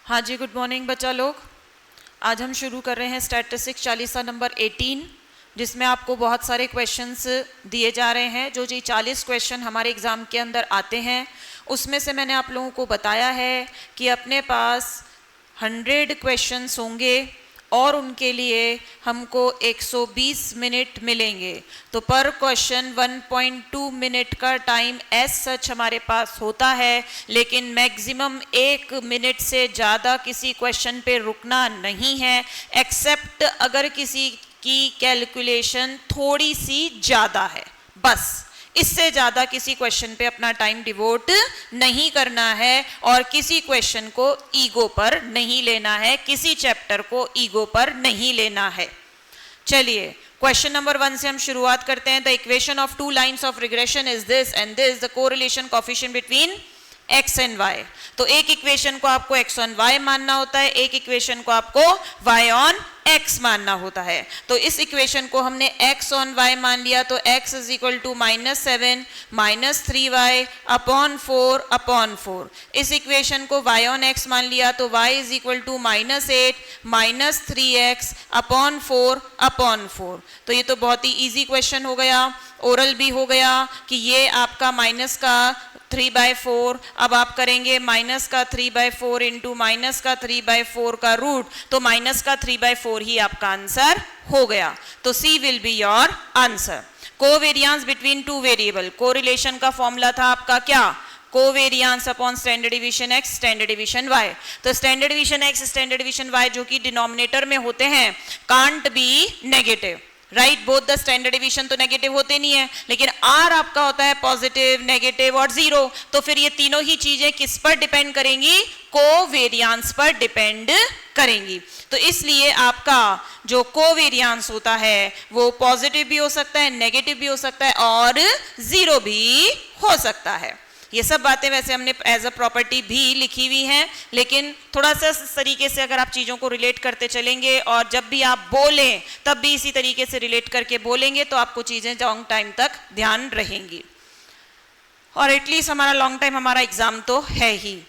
हाँ जी, good morning बच्चा लोग। आज हम शुरू कर रहे हैं स्टैटिस्टिक्स चालीसा नंबर 18, जिसमें आपको बहुत सारे क्वेश्चंस दिए जा रहे हैं। जो 40 क्वेश्चन हमारे एग्ज़ाम के अंदर आते हैं, उसमें से मैंने आप लोगों को बताया है कि अपने पास 100 क्वेश्चंस होंगे और उनके लिए हमको 120 मिनट मिलेंगे। तो पर क्वेश्चन 1.2 मिनट का टाइम एज सच हमारे पास होता है, लेकिन मैक्सिमम 1 मिनट से ज़्यादा किसी क्वेश्चन पे रुकना नहीं है, एक्सेप्ट अगर किसी की कैलकुलेशन थोड़ी सी ज़्यादा है। बस इससे ज़्यादा किसी क्वेश्चन पे अपना टाइम डिवोट नहीं करना है और किसी क्वेश्चन को ईगो पर नहीं लेना है, किसी चैप्टर को ईगो पर नहीं लेना है। चलिए क्वेश्चन नंबर 1 से हम शुरुआत करते हैं। The equation of 2 lines of regression is this and this, the correlation coefficient between x and y। तो एक इक्वेशन को आपको x ऑन y मानना होता है, एक इक्वेशन को आपको y ऑन x मानना होता है। तो इस इक्वेशन को हमने x ऑन y मान लिया, तो x is equal to -7 -3y upon 4 इस इक्वेशन को y ऑन x मान लिया, तो y is equal to -8 -3x upon 4। तो ये तो बहुत ही इजी क्वेश्चन हो गया, ओरल भी हो गया कि ये आपका माइनस का 3/4, अब आप करेंगे माइनस का 3/4 इंटू माइनस का 3/4 का रूट, तो माइनस का 3/4 ही आपका आंसर हो गया। तो C will be your answer. Covariance between 2 variable, correlation का फॉर्मूला था आपका क्या? Covariance upon standard division x standard division y। तो standard division x standard division y जो कि डिनोमिनेटर में होते हैं can't be negative, right. Both the standard division तो नेगेटिव होते नहीं है, लेकिन r आपका होता है पॉजिटिव, नेगेटिव और 0। तो फिर ये तीनों ही चीजें किस पर डिपेंड करेंगी? कोवेरियंस पर डिपेंड करेंगी। तो इसलिए आपका जो कोवेरियंस होता है वो पॉजिटिव भी हो सकता है, नेगेटिव भी हो सकता है और 0 भी हो सकता है। ये सब बातें वैसे हमने एज अ प्रॉपर्टी भी लिखी हुई हैं, लेकिन थोड़ा सा इस तरीके से अगर आप चीज़ों को रिलेट करते चलेंगे और जब भी आप बोलें तब भी इसी तरीके से रिलेट करके बोलेंगे तो आपको चीज़ें लॉन्ग टाइम तक ध्यान रहेंगी। और एटलीस्ट हमारा लॉन्ग टाइम हमारा एग्जाम तो है ही।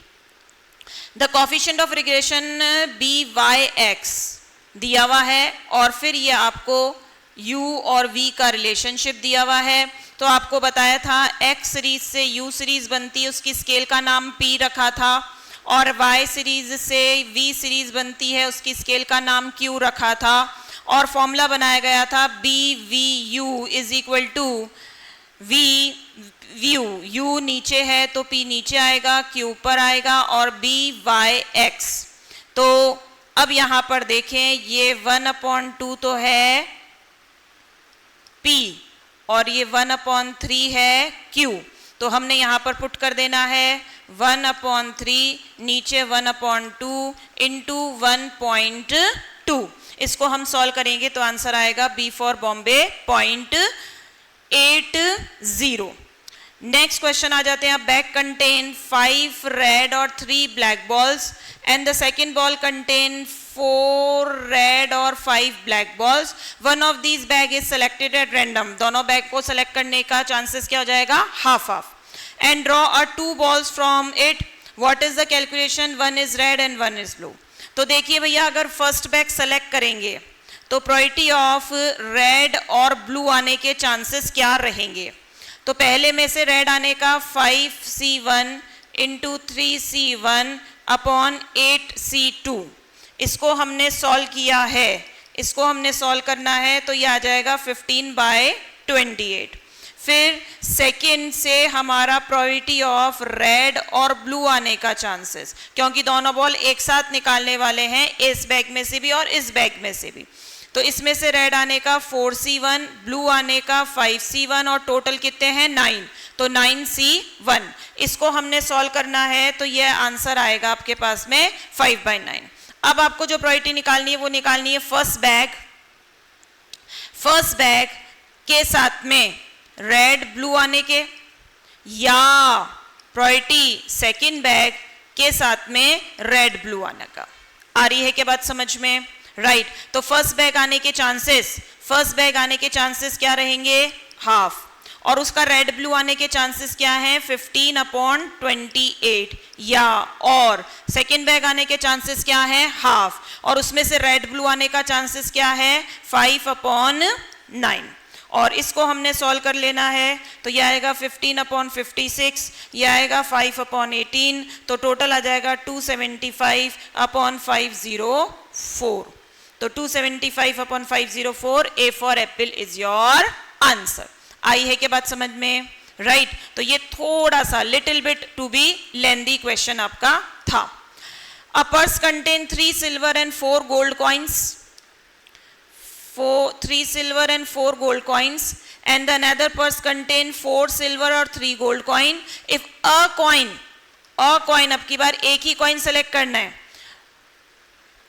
The coefficient of regression BY(x) दिया हुआ है और फिर ये आपको u और v का रिलेशनशिप दिया हुआ है। तो आपको बताया था x सीरीज से u सीरीज बनती है, उसकी स्केल का नाम p रखा था, और y सीरीज से v सीरीज बनती है, उसकी स्केल का नाम q रखा था, और फॉर्मूला बनाया गया था BVU is equal to v u नीचे है तो p नीचे आएगा, q ऊपर आएगा, और BY(x). तो अब यहां पर देखें ये 1/2 तो है p और ये 1/3 है q। तो हमने यहाँ पर पुट कर देना है 1/3 नीचे 1/2 इंटू 1.2। इसको हम सॉल्व करेंगे तो आंसर आएगा B for Bombay 0.80। Next question आ जाते हैं। बैग कंटेन 5 रेड और 3 black balls and the second ball contain 4 red और 5 black balls. One of these bag is selected at random. दोनों बैग को सेलेक्ट करने का चांसेस क्या हो जाएगा? Half half. And draw a 2 balls from it. What is the calculation? 1 is red and 1 is blue. तो देखिए भैया, अगर फर्स्ट बैग सेलेक्ट करेंगे तो प्रोबेबिलिटी ऑफ रेड और ब्लू आने के चांसेस क्या रहेंगे? तो पहले में से रेड आने का 5C1 into 3C1 upon 8C2। इसको हमने सॉल्व किया है, इसको हमने सॉल्व करना है तो ये आ जाएगा 15/28। फिर सेकेंड से हमारा प्रोबेबिलिटी ऑफ रेड और ब्लू आने का चांसेस, क्योंकि दोनों बॉल एक साथ निकालने वाले हैं, इस बैग में से भी और इस बैग में से भी। तो इसमें से रेड आने का 4C1, ब्लू आने का 5C1 और टोटल कितने हैं? 9। तो 9C1। इसको हमने सॉल्व करना है तो ये आंसर आएगा आपके पास में 5/9। अब आपको जो प्रोबेबिलिटी निकालनी है वो निकालनी है फर्स्ट बैग के साथ में रेड ब्लू आने के, या प्रोबेबिलिटी सेकेंड बैग के साथ में रेड ब्लू आने का। आ रही है क्या बात समझ में? राइट। तो फर्स्ट बैग आने के चांसेस क्या रहेंगे? हाफ। और उसका रेड ब्लू आने के चांसेस क्या हैं 15/28 या और सेकेंड बैग आने के चांसेस क्या है हाफ और उसमें से रेड ब्लू आने का चांसेस क्या है 5/9 और इसको हमने सॉल्व कर लेना है तो यह आएगा 15/56 यह आएगा 5/18 तो टोटल आ जाएगा 275/504 तो 275/504 A for apple is your answer. आई है क्या बात समझ में राइट तो ये थोड़ा सा little bit to be lengthy question आपका था। A purse contain 3 silver and 4 gold coins 3 silver and 4 gold coins and the another purse contain 4 silver or 3 gold coin. If a coin अब की बार एक ही coin select करना है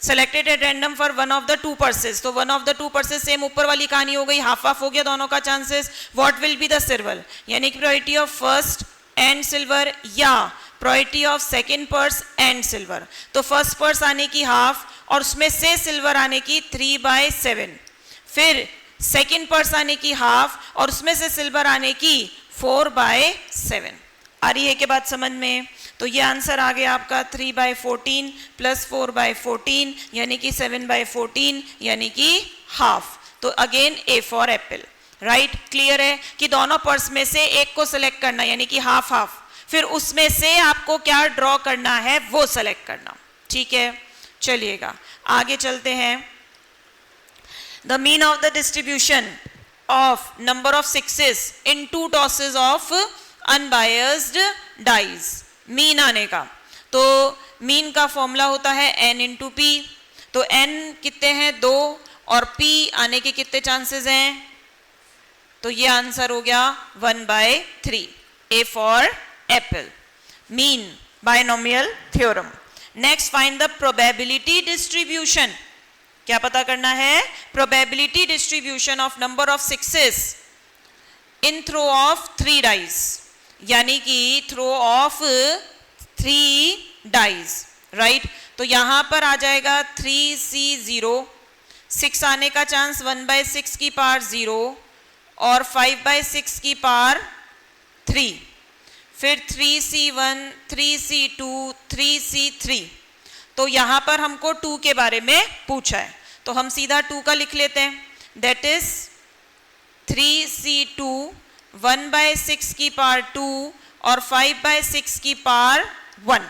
selected at random for one of the two purses तो one of the two purses same ऊपर वाली कहानी हो गई हाफ हाफ हो गया दोनों का chances what will be the silver यानी कि priority of first and silver या priority of second purse and silver तो first purse आने की हाफ और उसमें से सिल्वर आने की 3/7 फिर सेकेंड पर्स आने की हाफ और उसमें से सिल्वर आने की 4/7 आ रही है के बात समझ में तो ये आंसर आ गया आपका 3/14 प्लस 4/14 यानी कि 7/14 यानी कि हाफ तो again A for Apple right clear है कि दोनों पर्स में से एक को सिलेक्ट करना यानी कि हाफ हाफ फिर उसमें से आपको क्या ड्रॉ करना है वो सिलेक्ट करना ठीक है चलिएगा आगे चलते हैं। The mean of the distribution of number of sixes in 2 tosses of unbiased dice. Mean आने का तो मीन का फॉर्मूला होता है n इंटू पी तो n कितने हैं 2 और p आने के कितने चांसेस हैं तो ये आंसर हो गया 1/3 A for apple mean binomial theorem. Next find the probability distribution क्या पता करना है probability distribution of number of sixes in throw of 3 dice यानी कि throw of 3 dice right तो यहां पर आ जाएगा 3C0 6 आने का चांस 1/6 की पावर 0 और 5/6 की पावर 3 फिर 3C1 3C2 3C3 तो यहां पर हमको 2 के बारे में पूछा है तो हम सीधा 2 का लिख लेते हैं दैट इज 3C2 1/6 की पावर 2 और 5/6 की पावर 1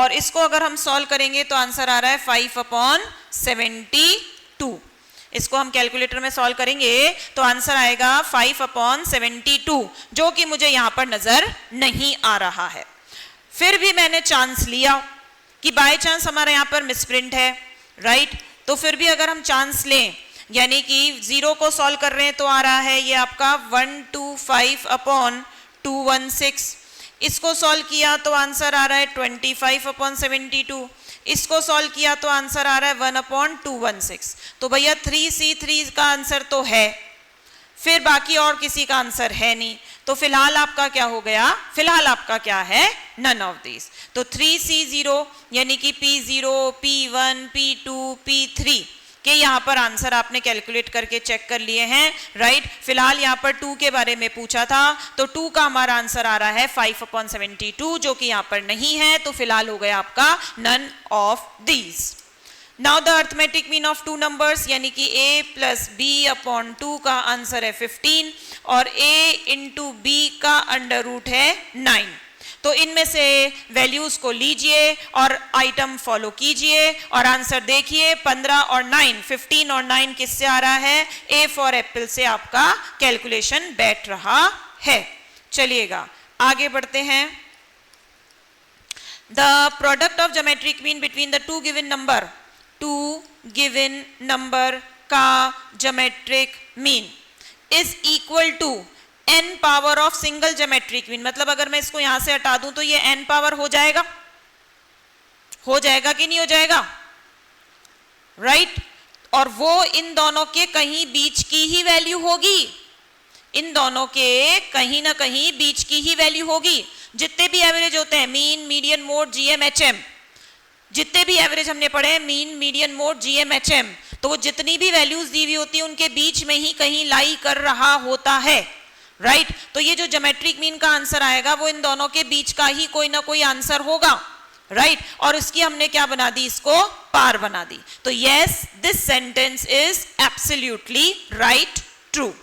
और इसको अगर हम सॉल्व करेंगे तो आंसर आ रहा है 5/72 इसको हम कैलकुलेटर में सॉल्व करेंगे तो आंसर आएगा 5/72 जो कि मुझे यहां पर नजर नहीं आ रहा है। फिर भी मैंने चांस लिया कि बाय चांस हमारा यहां पर मिसप्रिंट है राइट तो फिर भी अगर हम चांस लें यानी कि 0 को सॉल्व कर रहे हैं तो आ रहा है ये आपका 125/216 इसको सॉल्व किया तो आंसर आ रहा है 25/72 इसको सॉल्व किया तो आंसर आ रहा है 1/216 तो भैया 3C3 का आंसर तो है फिर बाकी और किसी का आंसर है नहीं तो फिलहाल आपका क्या हो गया फिलहाल आपका क्या है नन ऑफ दिस तो 3C0 यानी कि P0 P1 P2 P3 के यहाँ पर आंसर आपने कैलकुलेट करके चेक कर लिए हैं राइट फिलहाल यहाँ पर 2 के बारे में पूछा था तो 2 का हमारा आंसर आ रहा है 5/72 जो कि यहाँ पर नहीं है तो फिलहाल हो गया आपका none of these. Now the arithmetic mean of 2 numbers यानी कि a प्लस b/2 का आंसर है 15 और a इंटू b का अंडर रूट है 9 तो इनमें से वैल्यूज को लीजिए और आइटम फॉलो कीजिए और आंसर देखिए 15 और 9 15 और 9 किससे आ रहा है ए फॉर एप्पल से आपका कैलकुलेशन बैठ रहा है। चलिएगा आगे बढ़ते हैं। The product of geometric mean between the two given number का geometric mean is equal to n power of single geometric mean मतलब अगर मैं इसको यहां से हटा दूं तो ये n पावर हो जाएगा कि नहीं हो जाएगा राइट और वो इन दोनों के कहीं बीच की ही वैल्यू होगी इन दोनों के कहीं ना कहीं बीच की ही वैल्यू होगी। जितने भी एवरेज होते हैं mean median mode GM HM जितने भी एवरेज हमने पढ़े mean median mode GM HM तो वो जितनी भी वैल्यूज दी हुई होती है उनके बीच में ही कहीं लाई कर रहा होता है राइट तो ये जो ज्योमेट्रिक मीन का आंसर आएगा वो इन दोनों के बीच का ही कोई ना कोई आंसर होगा, राइट और उसकी हमने क्या बना दी, इसको पार बना दी। तो yes this sentence is absolutely right true.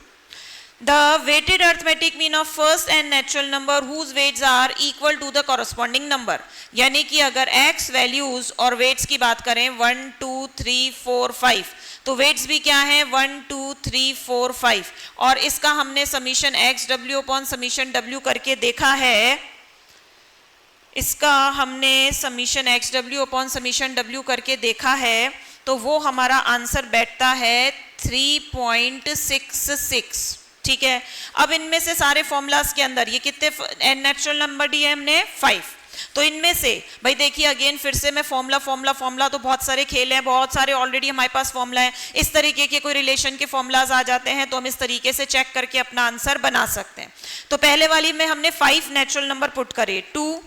The weighted arithmetic mean of first and natural number whose weights are equal to the corresponding number, यानी कि अगर x वैल्यूज और वेट्स की बात करें 1 2 3 4 5 तो वेट्स भी क्या है 1 2 3 4 5 और इसका हमने summation x w upon summation w करके देखा है, इसका हमने summation x w upon summation w करके देखा है तो वो हमारा आंसर बैठता है 3.66, ठीक है। अब इनमें से सारे फॉर्मूलाज के अंदर ये कितने नेचुरल नंबर दिए हमने 5, तो इनमें से भाई देखिए अगेन फिर से मैं फॉर्मूला तो बहुत सारे खेल हैं, बहुत सारे ऑलरेडी हमारे पास फॉर्मूला है, इस तरीके के कोई रिलेशन के फॉर्मूलाज आ जाते हैं तो हम इस तरीके से चेक करके अपना आंसर बना सकते हैं। तो पहले वाली में हमने 5 नेचुरल नंबर पुट करे 2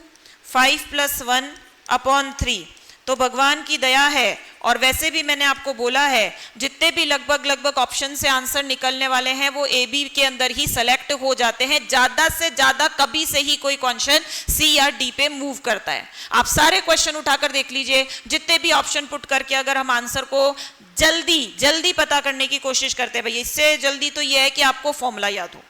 5 + 1 अपॉन 3, तो भगवान की दया है और वैसे भी मैंने आपको बोला है जितने भी लगभग ऑप्शन से आंसर निकलने वाले हैं वो ए बी के अंदर ही सेलेक्ट हो जाते हैं, ज्यादा से ज्यादा कभी से ही कोई क्वेश्चन सी या डी पे मूव करता है। आप सारे क्वेश्चन उठाकर देख लीजिए, जितने भी ऑप्शन पुट करके अगर हम आंसर को जल्दी पता करने की कोशिश करते हैं, भाई इससे जल्दी तो यह है कि आपको फॉर्मूला याद हो,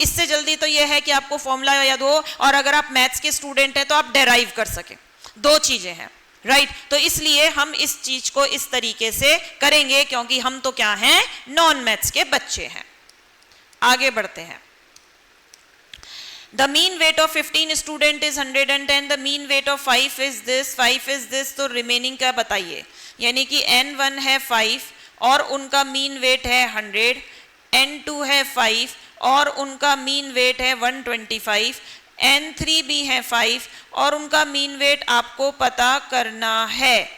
इससे जल्दी तो यह है कि आपको फॉर्मूला याद हो और अगर आप मैथ्स के स्टूडेंट हैं तो आप डेराइव कर सके, दो चीजें हैं, राइट तो इसलिए हम इस चीज को इस तरीके से करेंगे क्योंकि हम तो क्या हैं नॉन मैथ्स के बच्चे हैं। आगे बढ़ते हैं। The mean weight of 15 student is 110, the mean weight of 5 is this, तो रिमेनिंग क्या बताइए, यानी कि n1 है 5 और उनका मीन वेट है 100, n2 है 5 और उनका मीन वेट है 125, n3 भी है 5 और उनका मीन वेट आपको पता करना है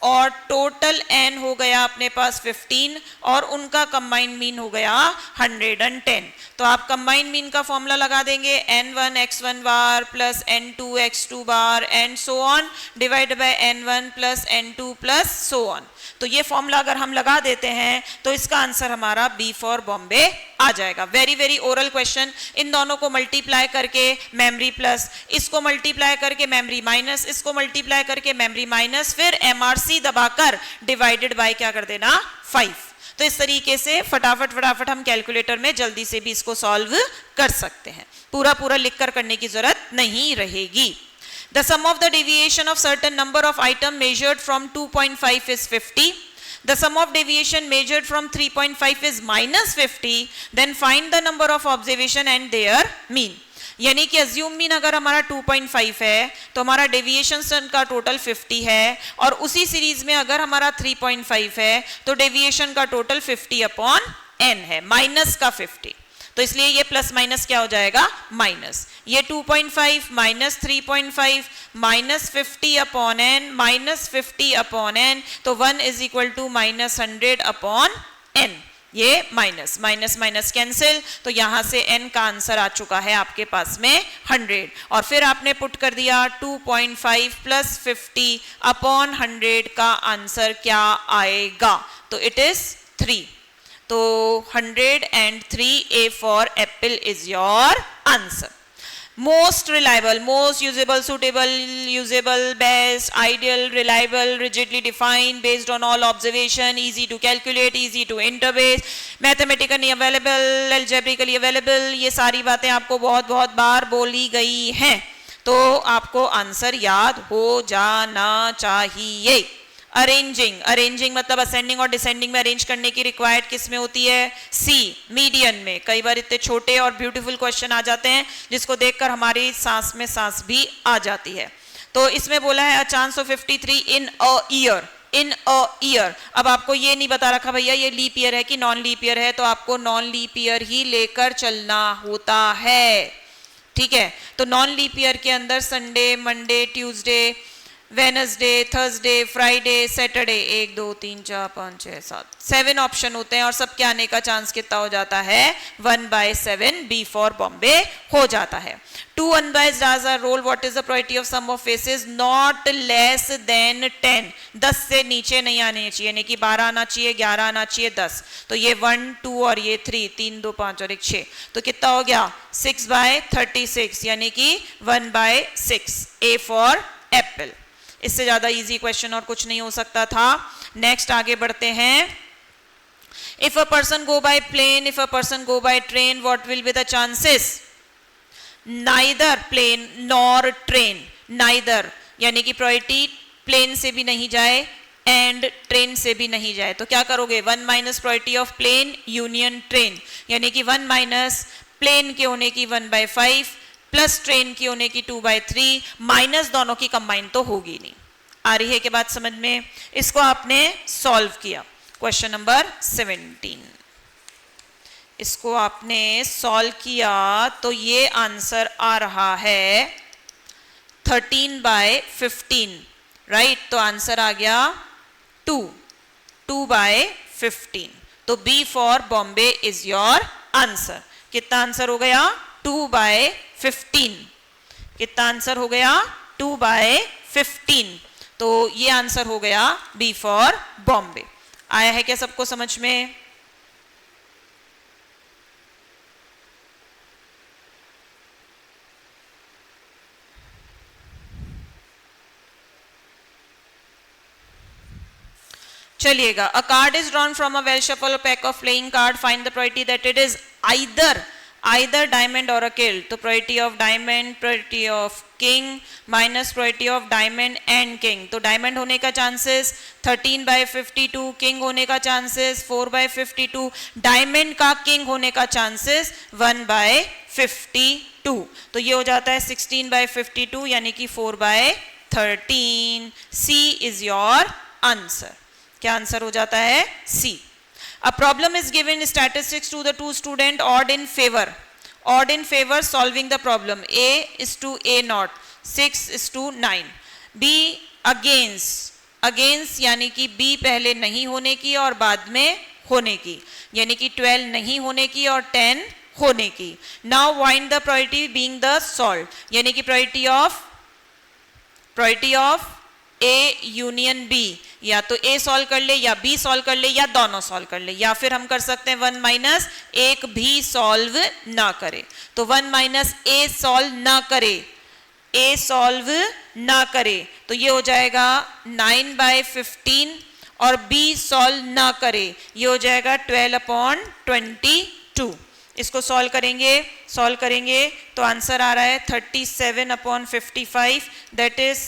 और टोटल n हो गया अपने पास 15 और उनका कंबाइंड मीन हो गया 110। तो आप कंबाइंड मीन का फॉर्मूला लगा देंगे n1 x1 bar plus n2 x2 bar and so on divide by n1 plus n2 plus so on. तो ये फॉर्मूला अगर हम लगा देते हैं तो इसका आंसर हमारा बी फॉर बॉम्बे आ जाएगा। वेरी ओरल क्वेश्चन, इन दोनों को मल्टीप्लाई करके मेमोरी प्लस, इसको मल्टीप्लाई करके मेमोरी माइनस, इसको मल्टीप्लाई करके मेमोरी माइनस, फिर एमआरसी दबाकर डिवाइडेड बाय क्या कर देना 5। तो इस तरीके से फटाफट हम कैलकुलेटर में जल्दी से भी इसको सॉल्व कर सकते हैं, पूरा लिखकर करने की जरूरत नहीं रहेगी। The sum of the deviation of certain number of item measured from 2.5 is 50. The sum of deviation measured from 3.5 is -50. Then find the number of observation and their mean. यानी कि अज्यूम मीन अगर हमारा 2.5 है तो हमारा deviation का total 50 है और उसी सीरीज में अगर हमारा 3.5 है तो डेविएशन का टोटल 50 अपॉन n है, माइनस का 50। तो इसलिए ये प्लस माइनस क्या हो जाएगा माइनस, ये 2.5 minus 3.5 minus 50 upon n minus 50 upon n, तो 1 is equal to -100 upon n। ये माइनस कैंसिल, तो यहां से n का आंसर आ चुका है आपके पास में 100 और फिर आपने पुट कर दिया 2.5 प्लस 50 अपॉन 100 का आंसर क्या आएगा, तो इट इज 3। तो 103 A for apple is your answer. Most reliable, most usable, suitable, usable, best, ideal, reliable, rigidly defined, based on all observation, easy to calculate, easy to interface, mathematically available, algebraically available, ये सारी बातें आपको बहुत बार बोली गई हैं, तो आपको आंसर याद हो जाना चाहिए। अरेंजिंग मतलब असेंडिंग और डिसेंडिंग में अरेंज करने की रिक्वायर्ड किस में होती है, सी मीडियन में। कई बार इतने छोटे और ब्यूटीफुल क्वेश्चन आ जाते हैं जिसको देखकर हमारी सांस में सांस भी आ जाती है। तो इसमें बोला है a chance of 53 in a year. अब आपको ये नहीं बता रखा भैया ये लीप ईयर है कि नॉन लीप ईयर है, तो आपको नॉन लीप ईयर ही लेकर चलना होता है, ठीक है। तो नॉन लीप ईयर के अंदर Sunday, Monday, Tuesday, Wednesday, Thursday, Friday, Saturday, 1 2 3 4 5 6 7 7 option होते हैं और सबके आने का चांस कितना हो जाता है 1/7 बी फॉर बॉम्बे हो जाता है। 2 unbiased stars are roll. What is the probability of sum of faces not less than 10? 10 से नीचे नहीं आने चाहिए, यानी कि 12 आना चाहिए, 11 आना चाहिए, 10। तो ये 1 2 और ये 3 3 2 5 और 1 6, तो कितना हो गया 6/36, यानी कि 1/6 ए फॉर एप्पल। इससे ज्यादा इजी क्वेश्चन और कुछ नहीं हो सकता था। नेक्स्ट आगे बढ़ते हैं। If a person go by plane, if a person go by train, what will be the chances? Neither plane nor train, neither यानी कि प्रोबेबिलिटी प्लेन से भी नहीं जाए एंड ट्रेन से भी नहीं जाए, तो क्या करोगे 1 minus probability of plane union train, यानी कि 1 माइनस प्लेन के होने की 1/5 प्लस ट्रेन की होने की 2/3 माइनस दोनों की कंबाइन तो होगी नहीं। आ रही है कि बात समझ में? इसको आपने सॉल्व किया, क्वेश्चन नंबर 17, इसको आपने सॉल्व किया तो ये आंसर आ रहा है 13/15, राइट? तो आंसर आ गया 2/15। तो B for Bombay is your answer. कितना आंसर हो गया 2/15। कितना आंसर हो गया 2/15। तो ये आंसर हो गया बी फॉर बॉम्बे। आया है क्या सबको समझ में? चलिएगा। अ card is drawn from a well shuffle pack of playing card, find the probability that it is either diamond और अ किल। तो probability of diamond, probability of king minus probability of diamond and king. तो diamond होने का chances 13/52, king होने का chances 4/52, diamond का king होने का चांसेस 1/52। तो ये हो जाता है 16/52 यानी कि 4/13। सी इज योर आंसर। क्या आंसर हो जाता है? सी। A problem is given statistics to the two student odd in favor solving the problem. A is to A naught, 6 is to 9. B against यानी कि B पहले नहीं होने की और बाद में होने की, यानी कि 12 नहीं होने की और 10 होने की। Now find the probability being the solved, यानी कि probability of A union B, या तो A सॉल्व कर ले या B सॉल्व कर ले या दोनों सॉल्व कर ले, या फिर हम कर सकते हैं 1 माइनस एक भी सॉल्व ना करे। तो 1 माइनस A सॉल्व ना करे, A सॉल्व ना करे, तो ये हो जाएगा 9/15 और B सॉल्व ना करे, ये हो जाएगा 12/22। इसको सॉल्व करेंगे तो आंसर आ रहा है 37/55, दैट इज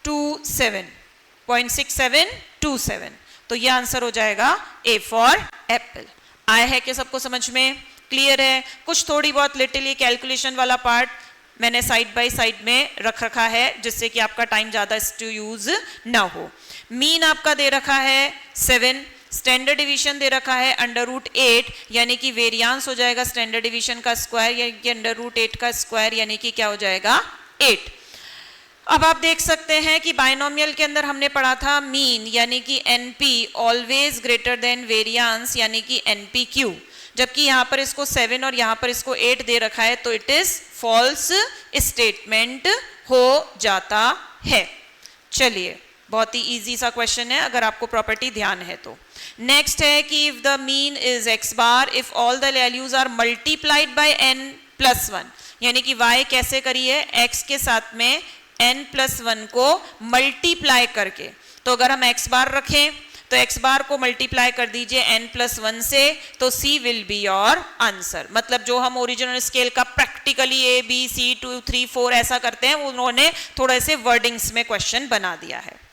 0.6727। तो ये आंसर हो जाएगा ए फॉर एप्पल। आया है कि सबको समझ में? क्लियर है? कुछ थोड़ी बहुत लिटिल ये कैलकुलेशन वाला पार्ट मैंने साइड बाय साइड में रख रखा है जिससे कि आपका टाइम ज्यादा टू यूज ना हो। मीन आपका दे रखा है 7, स्टैंडर्ड डिवीजन दे रखा है √8, यानी कि वेरिएंस हो जाएगा स्टैंडर्ड डिवीजन का स्क्वायर यानी कि √8 का स्क्वायर, यानी कि क्या हो जाएगा 8। अब आप देख सकते हैं कि बायनोमियल के अंदर हमने पढ़ा था मीन यानी कि NP always greater than variance यानी कि NPQ, जबकि यहाँ पर इसको 7 और यहाँ पर इसको 8 दे रखा है, तो इट इज फॉल्स स्टेटमेंट हो जाता है। चलिए, बहुत ही इजी सा क्वेश्चन है अगर आपको प्रॉपर्टी ध्यान है तो। नेक्स्ट है कि if the mean is x bar if all the values are multiplied by n+1, यानी कि y कैसे करी है x के साथ में n+1 को मल्टीप्लाई करके। तो अगर हम x बार रखें तो x बार को मल्टीप्लाई कर दीजिए n+1 से, तो C will be your answer. मतलब जो हम ओरिजिनल स्केल का प्रैक्टिकली A B C 2 3 4 ऐसा करते हैं, उन्होंने थोड़े से वर्डिंग्स में क्वेश्चन बना दिया है।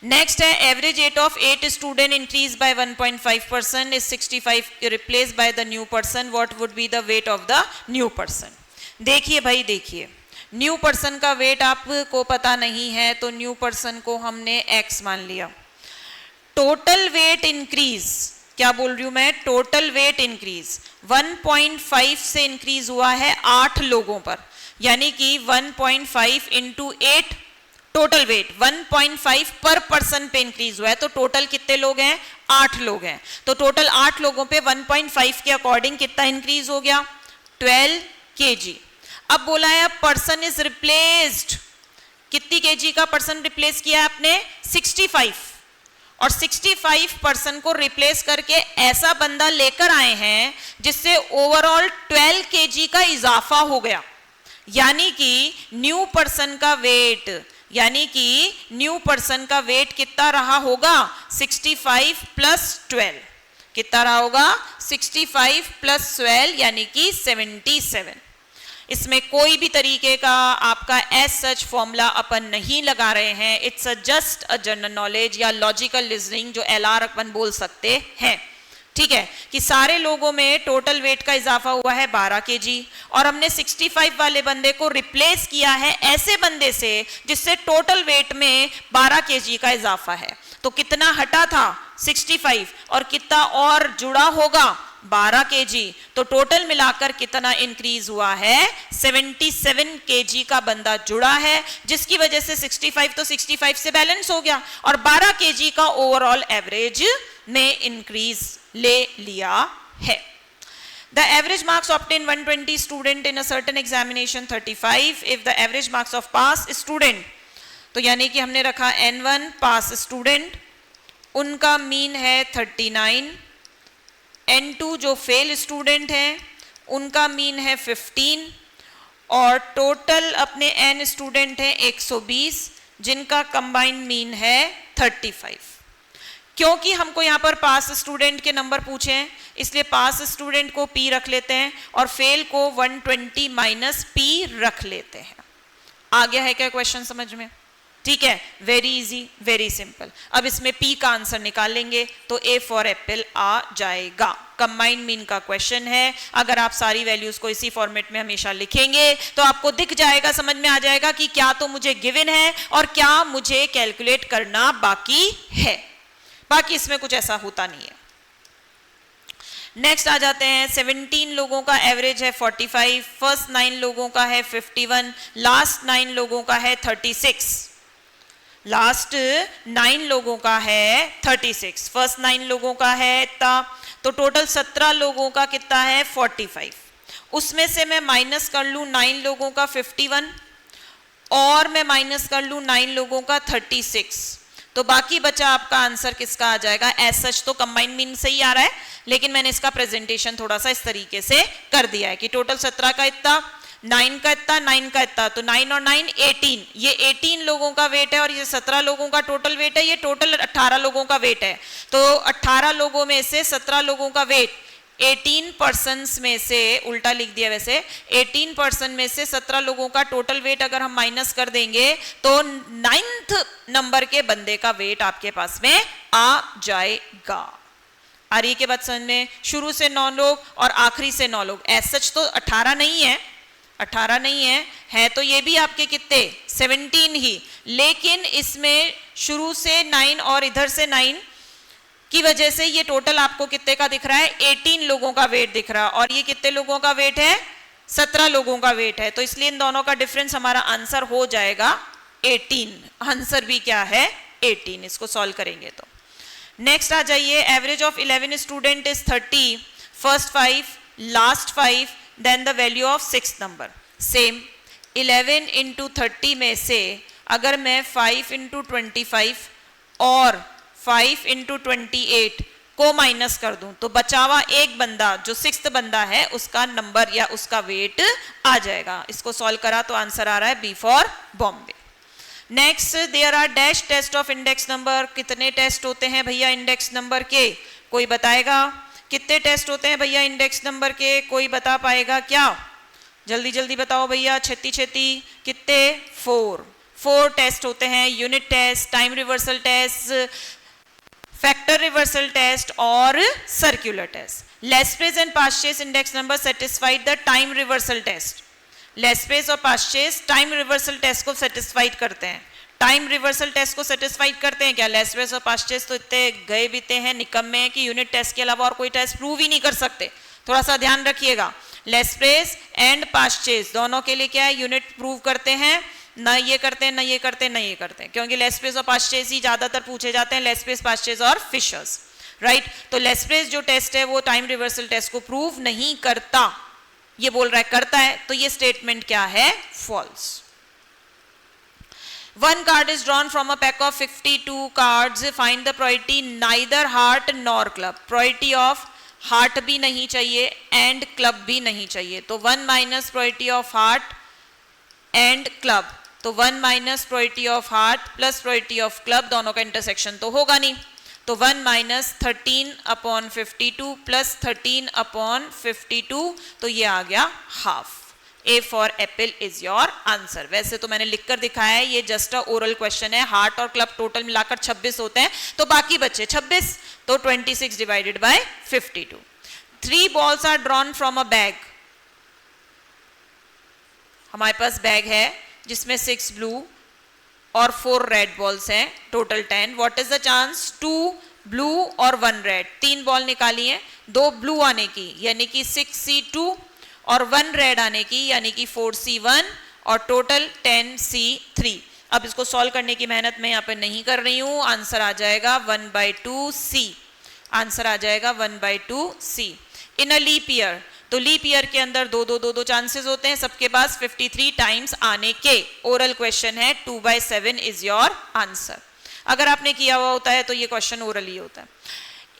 नेक्स्ट है average age of 8 student increase by 1.5% is 65 replace by the new person, what would be the weight of the new person. देखिए भाई, देखिए न्यू पर्सन का वेट आपको पता नहीं है तो न्यू पर्सन को हमने x मान लिया। टोटल वेट इंक्रीज, क्या बोल रही हूं मैं, टोटल वेट इंक्रीज 1.5 से इंक्रीज हुआ है 8 लोगों पर, यानी कि 1.5 इंटू 8 टोटल वेट 1.5 पर पर्सन पे इंक्रीज हुआ है। तो टोटल कितने लोग हैं? 8 लोग हैं। तो टोटल 8 लोगों पे 1.5 के अकॉर्डिंग कितना इंक्रीज हो गया? 12 kg। अब बोला है पर्सन इज रिप्लेस्ड, कितनी केजी का पर्सन रिप्लेस किया है आपने? 65। और 65 पर्सन को रिप्लेस करके ऐसा बंदा लेकर आए हैं जिससे ओवरऑल 12 kg का इजाफा हो गया। यानी कि न्यू पर्सन का वेट कितना रहा होगा? 65 प्लस 12। कितना रहा होगा? 65 प्लस 12 यानी कि 77। इसमें कोई भी तरीके का आपका एज सच फॉर्मूला अपन नहीं लगा रहे हैं। It's just a general knowledge या लॉजिकल रीजनिंग जो LR अपन बोल सकते हैं। ठीक है कि सारे लोगों में टोटल वेट का इजाफा हुआ है 12 kg और हमने 65 वाले बंदे को रिप्लेस किया है ऐसे बंदे से जिससे टोटल वेट में 12 kg का इजाफा है। तो कितना हटा था? 65 और कितना और जुड़ा होगा? 12 kg। तो टोटल मिलाकर कितना इंक्रीज हुआ है? 77 kg का बंदा जुड़ा है, जिसकी वजह से 65 तो 65 से बैलेंस हो गया और 12 kg का ओवरऑल एवरेज में इंक्रीज ले लिया है। The average marks obtained 120 student in a certain examination 35 if the average marks of pass student, तो यानी कि हमने रखा N1 पास स्टूडेंट, उनका मीन है 39। N2 जो फेल स्टूडेंट हैं उनका मीन है 15 और टोटल अपने N स्टूडेंट हैं 120 जिनका कंबाइंड मीन है 35। क्योंकि हमको यहाँ पर पास स्टूडेंट के नंबर पूछे हैं इसलिए पास स्टूडेंट को P रख लेते हैं और फेल को 120 माइनस P रख लेते हैं। आ गया है क्या क्वेश्चन समझ में? ठीक है, वेरी इजी, वेरी सिंपल। अब इसमें P का आंसर निकालेंगे तो A फॉर एप्पल आ जाएगा। कंबाइंड मीन का क्वेश्चन है, अगर आप सारी वैल्यूज को इसी फॉर्मेट में हमेशा लिखेंगे तो आपको दिख जाएगा, समझ में आ जाएगा कि क्या तो मुझे गिवन है और क्या मुझे कैलकुलेट करना बाकी है। बाकी इसमें कुछ ऐसा होता नहीं है। नेक्स्ट आ जाते हैं। 17 लोगों का एवरेज है 45, फर्स्ट 9 लोगों का है 51, लास्ट 9 लोगों का है 36। लास्ट 9 लोगों का है 36, फर्स्ट 9 लोगों का है इतना, तो टोटल 17 लोगों का कितना है 45। उसमें से मैं माइनस कर लूं 9 लोगों का 51 और मैं माइनस कर लूं 9 लोगों का 36, तो बाकी बचा आपका आंसर किसका आ जाएगा? एज सच तो कंबाइंड मीन से ही आ रहा है लेकिन मैंने इसका प्रेजेंटेशन थोड़ा सा इस तरीके से कर दिया है कि टोटल 17 का इतना, 9 का इतना, 9 का इतना, तो 9 और 9 18, ये 18 लोगों का वेट है और ये 17 लोगों का टोटल वेट है, ये टोटल 18 लोगों का वेट है। तो 18 लोगों में से 17 लोगों का वेट 18 पर्सन्स में से, उल्टा लिख दिया वैसे, 18 पर्सन में से 17 लोगों का टोटल वेट अगर हम माइनस कर देंगे तो 9th नंबर के बंदे का वेट आपके पास में आ जाएगा। आ रही के बाद समझ में? शुरू से 9 लोग और आखिरी से 9 लोग, एज सच तो 18 नहीं है, 18 नहीं है तो ये भी आपके कितने 17 ही, लेकिन इसमें शुरू से 9 और इधर से 9 की वजह से ये टोटल आपको कितने का दिख रहा है? 18 लोगों का वेट दिख रहा है और ये कितने लोगों का वेट है? 17 लोगों का वेट है। तो इसलिए इन दोनों का डिफरेंस हमारा आंसर हो जाएगा 18। आंसर भी क्या है? 18। इसको सॉल्व करेंगे तो नेक्स्ट आ जाइए। Average of 11 student is 30, first 5, last 5, then the value of 6th number. Same 11 into 30 में से अगर मैं 5 इंटू 25 और 5 इंटू 28 को माइनस कर दूं तो बचा हुआ एक बंदा जो 6th बंदा है उसका नंबर या उसका वेट आ जाएगा। इसको सॉल्व करा तो आंसर आ रहा है B for Bombay. Next, there are dash test of index number. कितने टेस्ट होते हैं भैया इंडेक्स नंबर के? कोई बताएगा? कितने टेस्ट होते हैं भैया इंडेक्स नंबर के? कोई बता पाएगा क्या? जल्दी जल्दी बताओ भैया, छेती छेती। कितने? 4 टेस्ट होते हैं। Unit test, time reversal test, factor reversal test और circular test. Laspeyres and Paasche's index number satisfied the time reversal test. Laspeyres और पास्चेस टाइम रिवर्सल टेस्ट को सेटिस्फाइड करते हैं। टाइम रिवर्सल टेस्ट को सेटिस्फाइड करते हैं क्या? लेस्प्रेस और पास्चेस तो इतने गए बीते हैं, निकम्मे हैं कि यूनिट टेस्ट के अलावा और कोई टेस्ट प्रूव ही नहीं कर सकते। थोड़ा सा ध्यान रखिएगा। लेस्प्रेस एंड पास्चेज दोनों के लिए क्या है, यूनिट प्रूव करते हैं, ना ये करते हैं, ना ये करते हैं, ना ये करते हैं, क्योंकि लेस्प्रेस और पास्चेज ही ज्यादातर पूछे जाते हैं, लेस्प्रेस, पास्चेज और फिशर्स, राइट। तो लेस्प्रेस जो टेस्ट है वो टाइम रिवर्सल टेस्ट को प्रूव नहीं करता, ये बोल रहा है करता है, तो ये स्टेटमेंट क्या है, false. One card is drawn from a pack of 52 cards. Find the priority neither heart nor club. Priority of heart भी नहीं चाहिए and club भी नहीं चाहिए, तो 1 minus priority of heart and club, तो 1 minus priority of heart plus priority of club दोनों का intersection तो होगा नहीं, तो 1 minus 13/52 plus 13/52, तो ये आ गया half. A for apple is your answer। वैसे तो मैंने लिखकर दिखाया है, ये जस्ट अ ओरल क्वेश्चन है, हार्ट और क्लब टोटल मिलाकर 26 होते हैं, तो बाकी बचे 26, तो 26 divided by 52। 3 balls are drawn from a bag। हमारे पास बैग है जिसमें 6 ब्लू और 4 रेड बॉल्स हैं, total 10। What is the chance, 2 blue और 1 रेड। 3 बॉल निकाली है, 2 ब्लू आने की यानी कि 6C2 और 1 रेड आने की यानी कि 4C1 और टोटल 10C3। अब इसको सॉल्व करने की मेहनत मैं यहाँ पे नहीं कर रही हूँ, आंसर आ जाएगा 1/2C। आंसर आ जाएगा 1/2C। In a leap year, तो लीप ईयर के अंदर दो चांसेस होते हैं सबके पास 53 टाइम्स आने के। ओरल क्वेश्चन है, 2/7 इज योर आंसर। अगर आपने किया हुआ होता है तो ये क्वेश्चन ओरल ही होता है।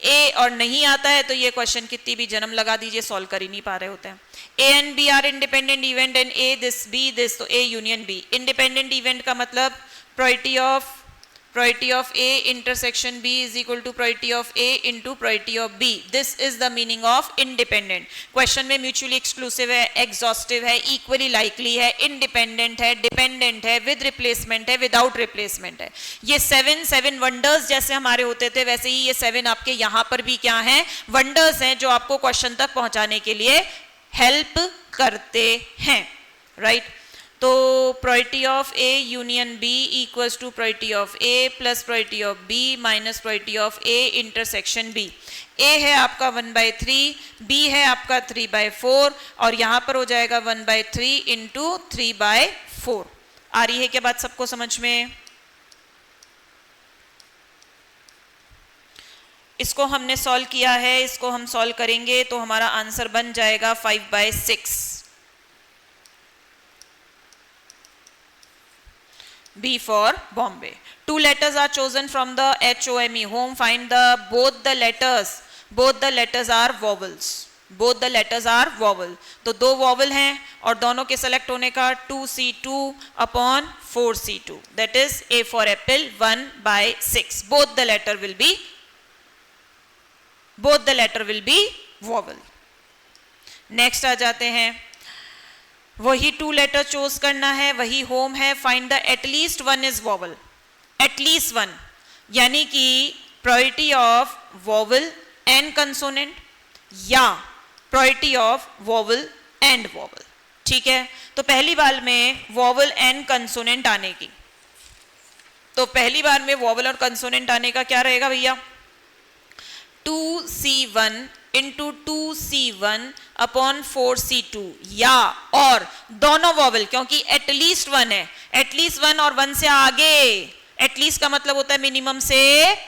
ए और नहीं आता है तो ये क्वेश्चन कितनी भी जन्म लगा दीजिए सॉल्व कर ही नहीं पा रहे होते हैं। A and B are independent event and A this B this, तो A union B. Independent event का मतलब priority of A intersection B is equal to priority of A into priority of B. This is the meaning of independent. Question में mutually exclusive है, exhaustive है, equally likely है, independent है, dependent है, with replacement है, without replacement है। ये 7 wonders जैसे हमारे होते थे वैसे ही ये 7 आपके यहाँ पर भी क्या हैं, वंडर्स हैं जो आपको क्वेश्चन तक पहुंचाने के लिए हेल्प करते हैं, राइट। तो priority of A union B equals to priority of A plus priority of B minus priority of A intersection B. A है आपका 1/3, बी है आपका 3/4 और यहां पर हो जाएगा 1/3 इंटू 3/4। आ रही है क्या बात सबको समझ में? इसको हमने सॉल्व किया है, इसको हम सॉल्व करेंगे तो हमारा आंसर बन जाएगा 5/6। B for Bombay. 2 letters are chosen from the HOME home. Find both the letters are vowels. Both the letters are vowel. तो 2 vowel हैं और दोनों के select होने का 2C2 upon 4C2. That is A for apple 1/6. Both the letter will be vowel. Next आ जाते हैं, वही 2 लेटर चूज करना है, वही होम है। Find the at least 1 is vowel. At least 1 यानी कि priority of vowel and consonant या priority of vowel and vowel, ठीक है। तो पहली बार में वॉवल एंड कंसोनेंट आने की, तो पहली बार में वॉवल और कंसोनेंट आने का क्या रहेगा भैया, 2C1 into 2C1 upon 4C2 या और दोनों वॉवल, क्योंकि एटलीस्ट 1 है, एटलीस्ट 1 और 1 से आगे। एटलीस्ट का मतलब होता है मिनिमम से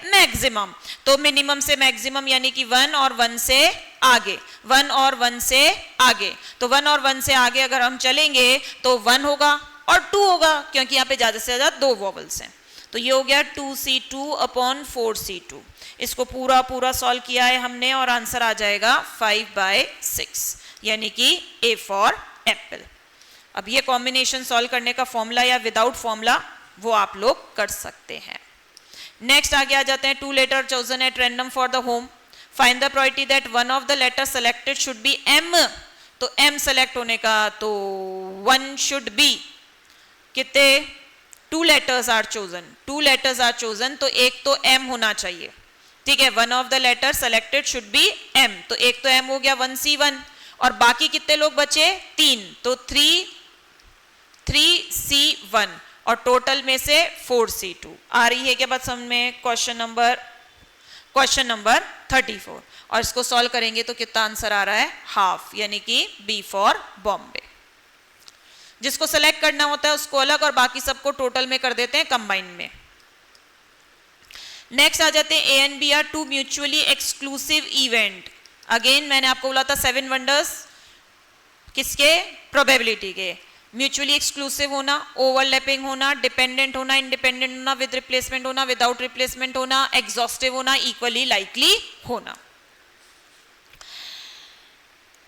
मैक्सिमम, तो मिनिमम से मैक्सिमम यानी कि 1 और 1 से आगे, 1 और 1 से आगे। तो 1 और 1 से आगे अगर हम चलेंगे तो 1 होगा और 2 होगा, क्योंकि यहाँ पे ज्यादा से ज्यादा 2 वॉवल्स हैं। तो ये हो गया 2C2 अपॉन 4C2। इसको पूरा सॉल्व किया है हमने और आंसर आ जाएगा 5/6 यानी कि A फॉर एप्पल। अब ये कॉम्बिनेशन सॉल्व करने का फॉर्मूला या विदाउट फॉर्मूला वो आप लोग कर सकते हैं। नेक्स्ट आगे आ जाते हैं, 2 letter chosen at random for the home. Find the priority that one of the letter selected should be M। तो M सेलेक्ट होने का तो 1 शुड बी, कितने 2 letters are chosen, 2 letters are chosen, तो एक तो M होना चाहिए, ठीक है। One of the letter selected should be M, तो एक तो M हो गया 1C1 और बाकी कितने लोग बचे 3, तो 3C1 और टोटल में से 4C2। आ रही है क्या बात समझ में? Question number question number 34। और इसको सॉल्व करेंगे तो कितना आंसर आ रहा है, हाफ, यानी कि बी फॉर बॉम्बे। जिसको सेलेक्ट करना होता है उसको अलग और बाकी सबको टोटल में कर देते हैं कंबाइन में। नेक्स्ट आ जाते हैं A and B are two mutually exclusive event. Again मैंने आपको बोला था 7 वंडर्स किसके, प्रोबेबिलिटी के। म्यूचुअली एक्सक्लूसिव होना, ओवरलैपिंग होना, डिपेंडेंट होना, इंडिपेंडेंट होना, विद रिप्लेसमेंट होना, विदाउट रिप्लेसमेंट होना, एग्जॉस्टिव होना, इक्वली लाइकली होना।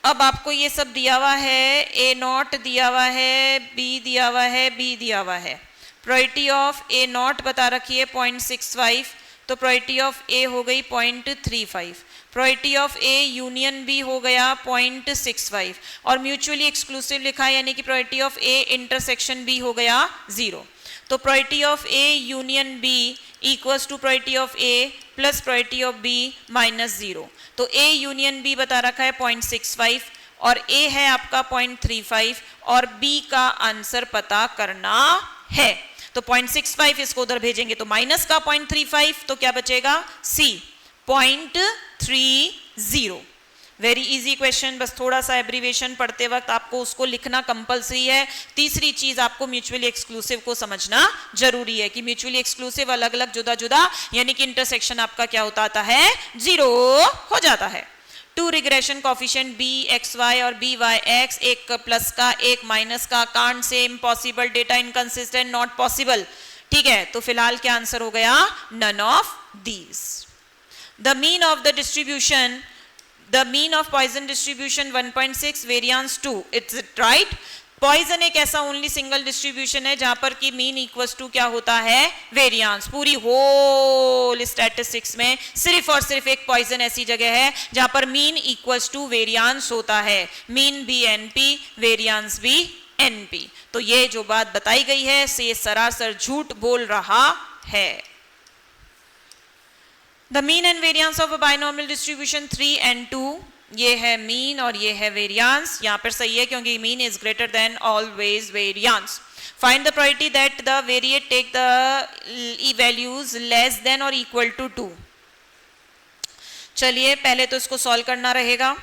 अब आपको ये सब दिया हुआ है, ए नॉट दिया हुआ है, बी दिया हुआ है, बी दिया हुआ है। प्रोबेबिलिटी ऑफ ए नॉट बता रखी है 0.65, तो प्रोबेबिलिटी ऑफ ए हो गई 0.35। Probability of A union B हो गया 0.65 और म्यूचुअली एक्सक्लूसिव लिखा है, यानी कि probability of A intersection B हो गया 0। तो probability of A union B equals to probability of A plus probability of B minus 0। तो ए यूनियन बी बता रखा है 0.65 और ए है आपका 0.35 और बी का आंसर पता करना है। तो 0.65 इसको उधर भेजेंगे तो माइनस का 0.35, तो क्या बचेगा, सी 0.30। वेरी इजी क्वेश्चन, बस थोड़ा सा एब्रीवेशन पढ़ते वक्त आपको उसको लिखना कंपलसरी है। तीसरी चीज आपको म्यूचुअली एक्सक्लूसिव को समझना जरूरी है कि म्यूचुअली एक्सक्लूसिव अलग अलग जुदा जुदा, यानी कि इंटरसेक्शन आपका क्या होता आता है, 0 हो जाता है। Two regression coefficient B X Y और बी वाई एक्स, एक प्लस का एक माइनस का, कांट से, impossible, data inconsistent, not possible. ठीक है, तो फिलहाल क्या आंसर हो गया, none of these. The mean of the distribution, the mean of Poisson distribution 1.6, variance 2. It's it right? Poisson एक ऐसा ओनली सिंगल डिस्ट्रीब्यूशन है जहां पर कि मीन इक्वल्स टू क्या होता है, वेरिएंस। पूरी होल स्टैटिस्टिक्स में सिर्फ और सिर्फ एक पॉइजन ऐसी जगह है जहां पर मीन इक्वल्स टू वेरिएंस होता है। मीन भी एनपी, वेरिएंस भी एनपी। तो ये जो बात बताई गई है से ये सरासर झूठ बोल रहा है। The mean and variance of a binomial distribution 3 and 2, ये है मीन और ये है वेरिएंस। यहाँ पर सही है क्योंकि mean is greater than always variance. Find the probability that the variate take the values less than और इक्वल टू 2। चलिए पहले तो इसको सॉल्व करना रहेगा।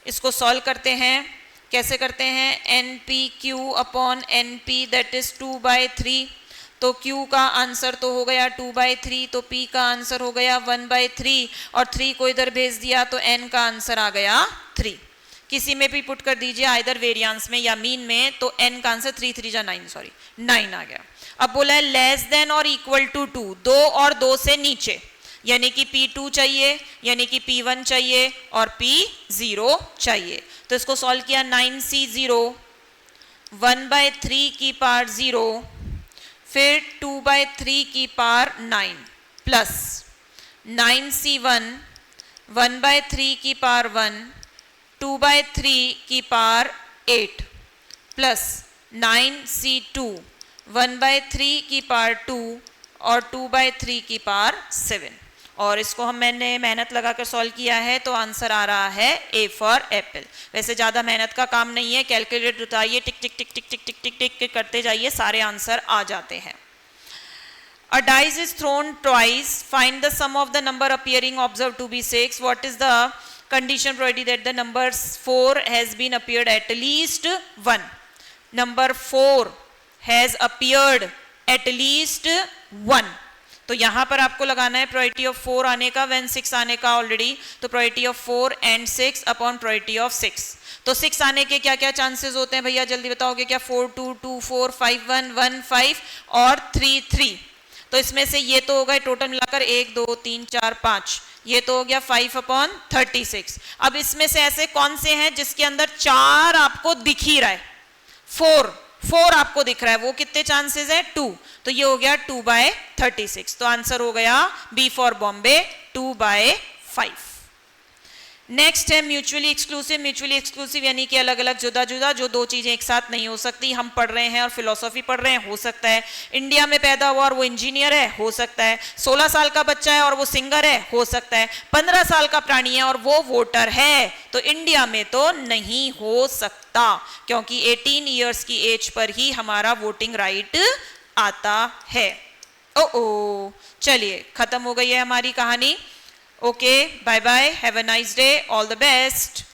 इसको सॉल्व करते हैं, कैसे करते हैं, N P Q upon N P that is 2/3। तो Q का आंसर तो हो गया 2/3, तो P का आंसर हो गया 1/3 और 3 को इधर भेज दिया तो N का आंसर आ गया 3। किसी में भी पुट कर दीजिए, आइदर वेरिएंस में या मीन में, तो N का आंसर 3 3 जा 9, सॉरी 9 आ गया। अब बोला है लेस देन और इक्वल टू 2, 2 और 2 से नीचे, यानी कि P2 चाहिए, यानी कि P1 चाहिए और P0 चाहिए। तो इसको सॉल्व किया, 9C0 1/3 की पावर 0 फिर 2/3 की पावर 9 प्लस 9C1 1/3 की पावर 1 2/3 की पावर 8 प्लस 9C2 1/3 की पावर 2 और 2/3 की पावर 7। और इसको मैंने मेहनत लगाकर सॉल्व किया है तो आंसर आ रहा है ए फॉर एप्पल। वैसे ज़्यादा मेहनत का काम नहीं है, कैलकुलेटर उतारिए, टिक टिक टिक टिक टिक टिक टिक टिक करते जाइए, सारे आंसर आ जाते हैं। A dice is thrown twice. Find the sum of the number appearing observed to be 6. What is the condition probability that the number 4 has been appeared at least 1? Number 4 has appeared at least 1. तो यहां पर आपको लगाना है probability of 4 आने का when 6 आने का ऑलरेडी, तो probability of 4 and 6 upon probability of 6। तो 6 आने के क्या क्या चांसेस होते हैं भैया, जल्दी बताओगे क्या, 4 2 2 4 5 1 1 5 और 3 3। तो इसमें से ये तो हो गए टोटल मिलाकर 1 2 3 4 5, ये तो हो गया 5/36। अब इसमें से ऐसे कौन से हैं जिसके अंदर 4 आपको दिख ही रहा है, 4 आपको दिख रहा है, वो कितने चांसेस है, 2। तो ये हो गया 2/36। तो आंसर हो गया बी फॉर बॉम्बे 2/5। नेक्स्ट है म्यूचुअली एक्सक्लूसिव। म्यूचुअली एक्सक्लूसिव यानी कि अलग अलग जुदा जुदा, जो दो चीजें एक साथ नहीं हो सकती। हम पढ़ रहे हैं और फिलोसॉफी पढ़ रहे हैं, हो सकता है इंडिया में पैदा हुआ और वो इंजीनियर है, हो सकता है 16 साल का बच्चा है और वो सिंगर है, हो सकता है 15 साल का प्राणी है और वो वोटर है। तो इंडिया में तो नहीं हो सकता, क्योंकि 18 ईयर्स की एज पर ही हमारा वोटिंग राइट आता है। ओ चलिए खत्म हो गई है हमारी कहानी। Okay, bye bye. Have a nice day. All the best.